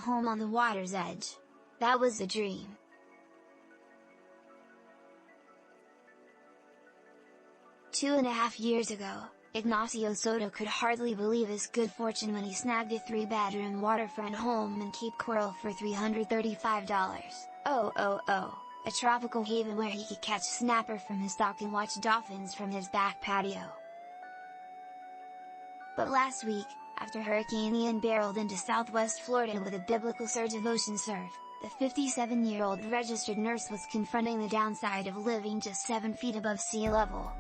home on the water's edge. That was a dream. Two and a half years ago, Ignacio Soto could hardly believe his good fortune when he snagged a 3-bedroom waterfront home in Cape Coral for $335. A tropical haven where he could catch snapper from his dock and watch dolphins from his back patio. But last week, after Hurricane Ian barreled into southwest Florida with a biblical surge of ocean surf, the 57-year-old registered nurse was confronting the downside of living just 7 feet above sea level.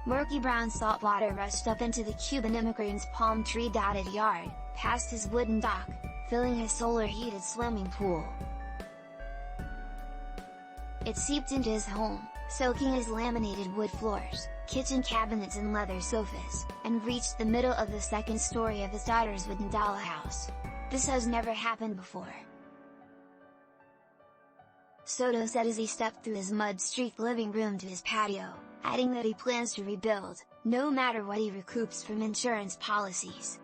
Murky brown saltwater rushed up into the Cuban immigrant's palm tree-dotted yard, past his wooden dock, filling his solar-heated swimming pool. It seeped into his home, soaking his laminated wood floors, kitchen cabinets and leather sofas, and reached the middle of the second story of his daughter's wooden dollhouse. This has never happened before, Soto said as he stepped through his mud-streaked living room to his patio, adding that he plans to rebuild, no matter what he recoups from insurance policies.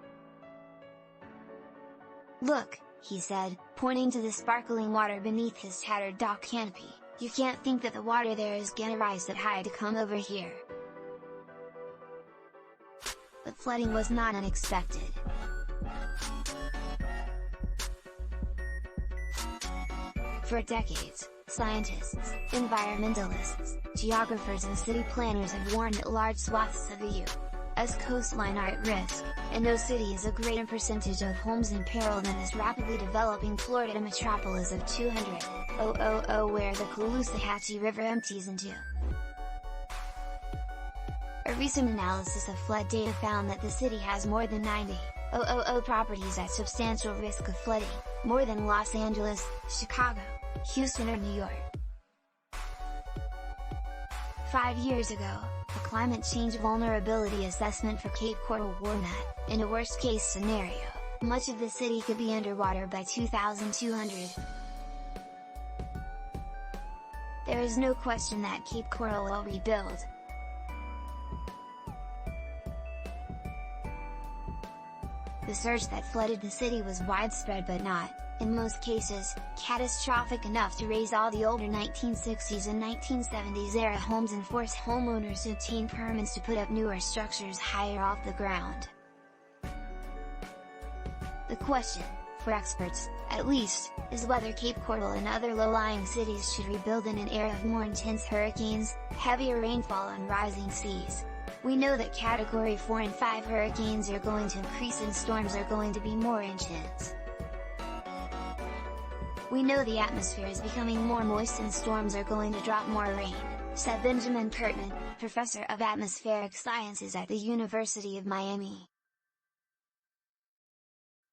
"Look," he said, pointing to the sparkling water beneath his tattered dock canopy, "you can't think that the water there is gonna rise that high to come over here." But flooding was not unexpected. For decades, scientists, environmentalists, geographers and city planners have warned that large swaths of the U.S. coastline are at risk, and no city is a greater percentage of homes in peril than this rapidly developing Florida metropolis of 200,000 where the Caloosahatchee River empties into. A recent analysis of flood data found that the city has more than 90,000 properties at substantial risk of flooding, more than Los Angeles, Chicago, Houston or New York. 5 years ago, a climate change vulnerability assessment for Cape Coral warned that, in a worst-case scenario, much of the city could be underwater by 2200. There is no question that Cape Coral will rebuild. The surge that flooded the city was widespread but not, in most cases, catastrophic enough to raze all the older 1960s and 1970s era homes and force homeowners to obtain permits to put up newer structures higher off the ground. The question, for experts, at least, is whether Cape Coral and other low-lying cities should rebuild in an era of more intense hurricanes, heavier rainfall and rising seas. We know that Category 4 and 5 hurricanes are going to increase and storms are going to be more intense. We know the atmosphere is becoming more moist and storms are going to drop more rain, said Benjamin Kirtman, professor of atmospheric sciences at the University of Miami.